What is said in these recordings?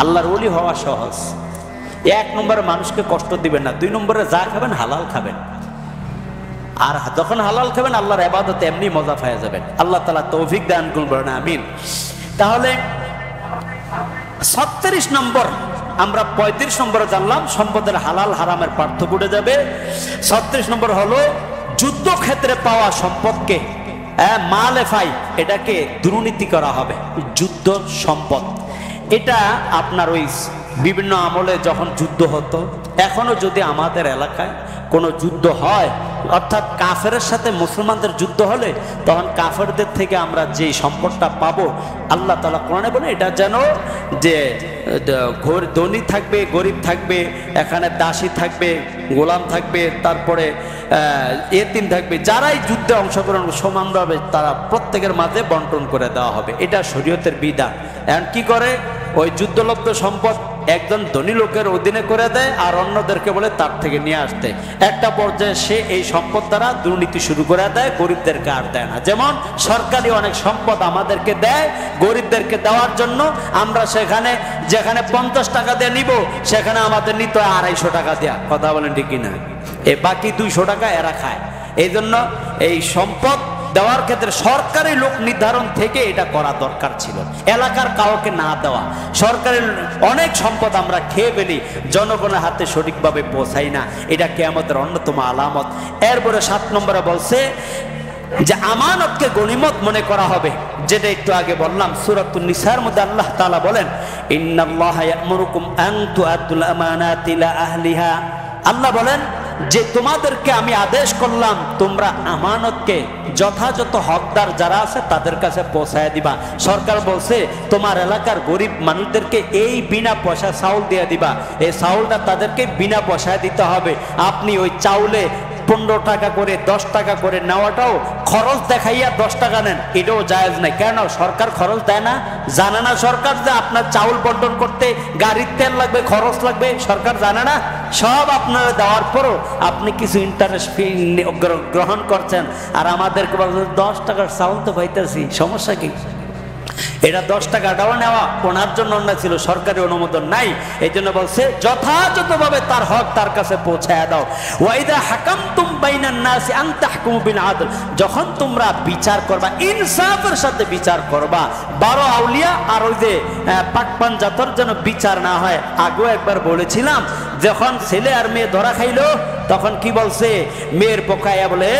আল্লাহর ওলি হওয়া সহজ। 1 নম্বরে মানুষকে কষ্ট দিবেন না, 2 নম্বরে যা খাবেন হালাল খাবেন, আর যখন হালাল খাবেন আল্লাহর ইবাদতে এমনি মজা পেয়ে যাবেন। আল্লাহ তাআলা তৌফিক দান করুন, আমিন। তাহলে 36 নম্বর, আমরা 35 নম্বরে জানলাম সম্পদের হালাল হারামের পার্থক্য উঠে যাবে। 36 নম্বর হলো যুদ্ধক্ষেত্রে পাওয়া সম্পদকে মালে ফাই, এটাকে দুর্নীতি করা হবে। যুদ্ধ সম্পদ এটা আপনার ওই বিভিন্ন আমলে যখন যুদ্ধ হতো, এখনো যদি আমাদের এলাকায় কোনো যুদ্ধ হয়, অর্থাৎ কাফেরের সাথে মুসলমানদের যুদ্ধ হলে তখন কাফেরদের থেকে আমরা যে সম্পদটা পাবো, আল্লাহ তাআলা কোরআনে বলে এটা যেন যে ধনী থাকবে, গরিব থাকবে, এখানে দাসী থাকবে, গোলাম থাকবে, তারপরে এতিম থাকবে, যারাই যুদ্ধে অংশগ্রহণ সমানভাবে তারা প্রত্যেকের মাঝে বন্টন করে দেওয়া হবে। এটা শরীয়তের বিধান। এখন কি করে, ওই যুদ্ধলব্ধ সম্পদ একজন ধনী লোকের অধীনে করে দেয় আর অন্যদেরকে বলে তার থেকে নিয়ে আসতে। একটা পর্যায়ে সে এই সম্পদ দ্বারা দুর্নীতি শুরু করে দেয়, গরিবদেরকে আর দেয় না। যেমন সরকারি অনেক সম্পদ আমাদেরকে দেয় গরিবদেরকে দেওয়ার জন্য, আমরা সেখানে যেখানে 50 টাকা দিয়ে নিব সেখানে আমাদের নিতে হয় 250 টাকা দেয়া। কথা বলেন ঠিক কিনা? বাকি 200 টাকা এরা খায়। এই জন্য এই সম্পদ দেওয়ার ক্ষেত্রে সরকারি লোক নির্ধারণ থেকে এটা করা দরকার ছিল, এলাকার কাউকে না দেওয়া। সরকারের অনেক সম্পদ আমরা খেয়ে ফেলি, জনগণের হাতে সঠিকভাবে পৌঁছাই না, এটা কিয়ামতের অন্যতম আলামত। এরপরে 7 নম্বরে বলছে যে আমানতকে গনিমত মনে করা হবে, যেটা একটু আগে বললাম। সূরাতুন নিসার মধ্যে আল্লাহ তাআলা বলেন ইন্নাল্লাহা ইয়া'মুরুকুম আন তু'আদ্দুল আমানাতি ইলা আহলিহা। আল্লাহ বলেন যে তোমাদেরকে আমি আদেশ করলাম তোমরা আমানতকে যথাযথ হকদার যারা আছে তাদের কাছে পৌঁছায় দিবা। সরকার বলছে তোমার এলাকার গরিব মানুষদেরকে এই বিনা পয়সা চাউল দিয়ে দিবা, এই চাউলটা তাদেরকে বিনা পয়সায় দিতে হবে। আপনি ওই চাউলে 15 টাকা করে 10 টাকা করে নেওয়াটাও খরচ দেখাইয়া 10 টাকা নেন, এটাও জায়েজ নাই। কেন? সরকার খরচ দেয় না? জানে না সরকার যে আপনার চাউল বন্টন করতে গাড়ির তেল লাগবে, খরচ লাগবে? সরকার জানে না? সব আপনারা দেওয়ার পরও আপনি কিছু ইন্টারেস্ট ফি গ্রহণ করছেন, আর আমাদেরকে বলছেন 10 টাকার চাউল তো পাইতেছি, সমস্যা কি? এটা 10 টাকাটাও নেওয়া ওনার জন্য অন্যায় ছিল, সরকারি অনুমোদন নাই। এই জন্য বলছে যথাযথভাবে তার হক তার কাছে পৌঁছায় দাও। ওয়াইদা হাকামতুম বাইনান নাসি আন তাহকুমু বিল আদল, যখন তোমরা বিচার করবা ইনসাফের সাথে বিচার করবা। 12 আউলিয়া আর ওই যে পাক পাঞ্জাতর যেন বিচার না হয়। আগেও একবার বলেছিলাম, যখন ছেলে আর মেয়ে ধরা খাইলো তখন কি বলছে, মেয়ের পক্ষায়া বলে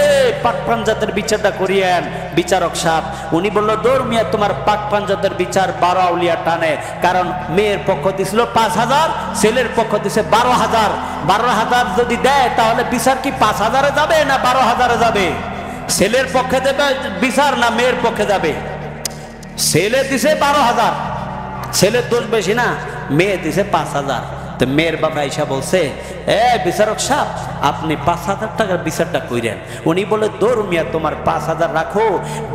পাক পাঞ্জাতের বিচারটা করিয়েন বিচারক সাহেব। উনি বললো দৌড় মিয়া, তোমার পাক পাঞ্জাতের বিচার 12 আউলিয়া টানে। কারণ মেয়ের পক্ষ দিছিল 5000, ছেলের পক্ষ দিছে 12000। 12000 যদি দেয় তাহলে বিচার কি 5000-এ যাবে না 12000-এ যাবে? ছেলের পক্ষে দেবে বিচার না মেয়ের পক্ষে যাবে? ছেলে দিছে 12000, ছেলের দোষ বেশি না, মেয়ে দিছে 5000। তো মেয়ের বাবা আইসা বলছে বিচারক সাহেব আপনি 5000 টাকার বিচারটা কইরেন। উনি বলে দৌড় মিয়া, তোমার 5000 রাখো,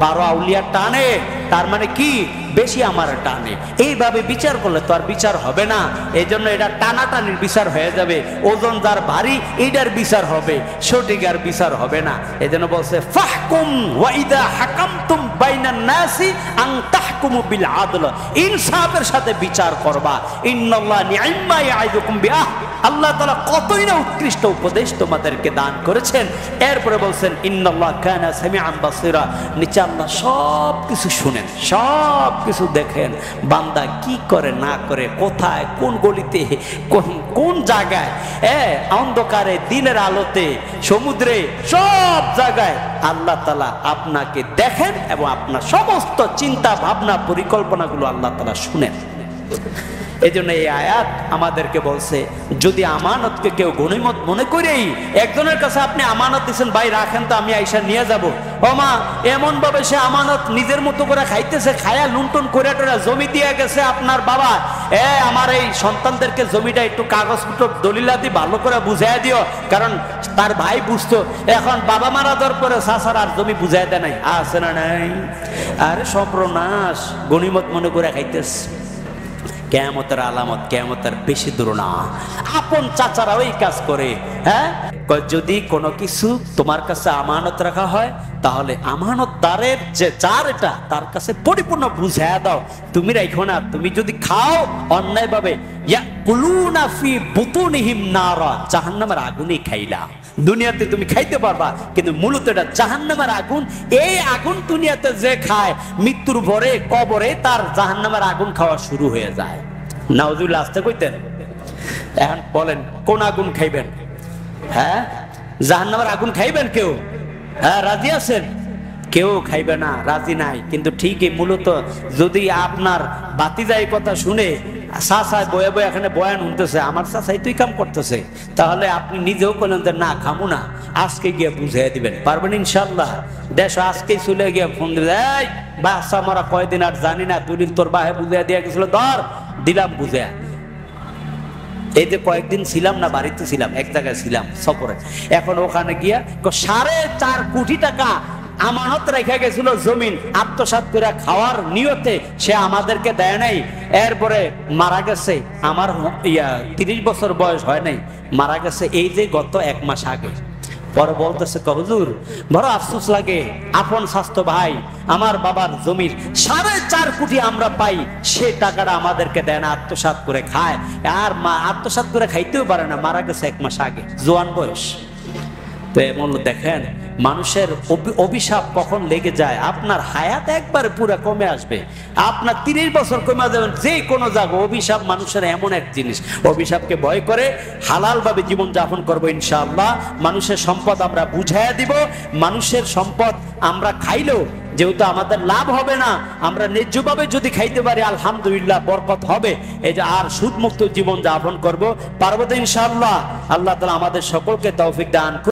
12 আউলিয়া টানে, তার মানে কি বেশি আমার টানে। এইভাবে বিচার করলে তো আর বিচার হবে না, এই জন্য এটা টানাটানির বিচার হয়ে যাবে। ওজন যার ভারী এইটার বিচার হবে, সঠিক আর বিচার হবে না। এই জন্য বলছে ফাহকুম ওয়াইদা হাকামতুম বাইনান নাসি আন তাহকুমু বিল আদল, ইনসাফের সাথে বিচার করবা। ইন্নাল্লাহ নি'ম্মা ইয়াইদুকুম বিহা, আল্লাহ তাআলা কতই না উৎকৃষ্ট উপদেশ তোমাদেরকে দান করেছেন। এরপরে বলছেন ইন্নাল্লাহ কানা সামিআন বাসীরা, নিচে আল্লাহ সব কিছু শুনেন, সব কিছু দেখেন, বান্দা কি করে না করে, কোথায় কোন গলিতে কোন জায়গায়, অন্ধকারে দিনের আলোতে সমুদ্রে সব জায়গায় আল্লাহ তাআলা আপনাকে দেখেন এবং আপনার সমস্ত চিন্তা ভাবনা পরিকল্পনাগুলো আল্লাহ তাআলা শুনেন। এই জন্য এই আয়াত আমাদেরকে বলছে যদি আমানতকে কেউ গনিমত মনে করেই, একজনের কাছে আপনি আমানত দিচ্ছেন, ভাই রাখেন তো আমি আইসা নিয়ে যাব, ও মা এমন ভাবে সে আমানত নিজের মতো করে খাইতেছে, খায়া লুণ্ঠন করে টোরা জমি দিয়ে গেছে আপনার বাবা, আমার এই সন্তানদেরকে জমিটা একটু কাগজপত্র দলিলাদি ভালো করে বুঝাই দিও, কারণ তার ভাই বুঝতো। এখন বাবা মারা যাওয়ার পরে চাচার আর জমি বুঝাই দেয় নাই, আছে না নাই? আরে সর্বনাশ, গনিমত মনে করে খাইতেছে। কিয়ামতের আলামত, কিয়ামতের বেশি দূর না। আপন চাচারা ওই কাজ করে, যদি কোনো কিছু তোমার কাছে আমানত রাখা হয় তাহলে আমানতদারের যে যার এটা তার কাছে পরিপূর্ণ বুঝাইয়া দাও, তুমি রাখো না। তুমি যদি খাও অন্যায় ভাবে, ইয়াকুলুনা ফি বুতুনিহিম নারা, জাহান্নামের আগুনই খাইলা। দুনিয়াতে তুমি খাইতে পারবা, কিন্তু মূলত এটা জাহান্নামের আগুন। এই আগুন দুনিয়াতে যে খায়, মৃত্যুর পরে কবরে তার জাহান্নামের আগুন খাওয়া শুরু হয়ে যায়। নাউজুবিল্লাহ, আসতে কইতেন। এখন বলেন কোন আগুন খাইবেন? হ্যাঁ, জাহান্নামের আগুন খাইবেন কেউ? হ্যাঁ, রাজি আছেন? কেউ খাইবে না, রাজি নাই। কিন্তু ঠিকই মূলত যদি আপনার বাতিজাই কথা শুনে চাচাই বয়ে বয়ে এখানে বয়ান শুনতেছে, আমার চাচাই তুই কাম করতেছে, তাহলে আপনি নিজেও বলেন যে না খামু না, আজকে গিয়ে বুঝিয়ে দিবেন। পারবেন ইনশাল্লাহ? দেশ আজকেই চলে গিয়ে ফোন দিবে, এই বাচ্চা মরা কয়দিন আর জানি না, দুদিন তোর বাহে বুঝিয়ে দিয়ে গেছিল, ধর দিলাম বুঝিয়া। এই যে কয়েকদিন ছিলাম না, বাড়িতে ছিলাম, এক জায়গায় ছিলাম সফরে, এখন ওখানে গিয়া 4.5 কোটি টাকা আমানত রেখে গেছিল জমিন, আত্মসাৎ করে খাওয়ার নিয়তে সে আমাদেরকে দেয় নাই। এরপরে মারা গেছে, আমার 30 বছর বয়স হয় নাই, মারা গেছে এই যে গত 1 মাস আগে। পরে বলতেছে, হুজুর বড় আফসোস লাগে, আপন স্বাস্থ্য ভাই আমার বাবার জমির 4.5 কোটি আমরা পাই, সে টাকাটা আমাদেরকে দেয় না, আত্মসাৎ করে খায়। আর আত্মসাৎ করে খাইতেও পারে না, মারা গেছে 1 মাস আগে, জোয়ান বয়স। তো এমন দেখেন মানুষের অভিশাপ কখন লেগে যায়। আপনার হায়াত একবারে পুরো কমে আসবে, আপনার 30 বছর কমে যাবেন যে কোনো জায়গা। অভিশাপ মানুষের এমন এক জিনিস, অভিশাপকে ভয় করে হালাল ভাবে জীবন যাপন করবো ইনশাআল্লাহ। মানুষের সম্পদ আমরা বুঝাইয়া দিব, মানুষের সম্পদ আমরা খাইলেও যেহেতু আমাদের লাভ হবে না, আমরা ন্যায্যভাবে যদি খাইতে পারি আলহামদুলিল্লাহ বরকত হবে। এই যে আর সুদমুক্ত জীবন যাপন করবো, পারবো তো ইনশাআল্লাহ? আল্লাহ তাআলা আমাদের সকলকে তৌফিক দান।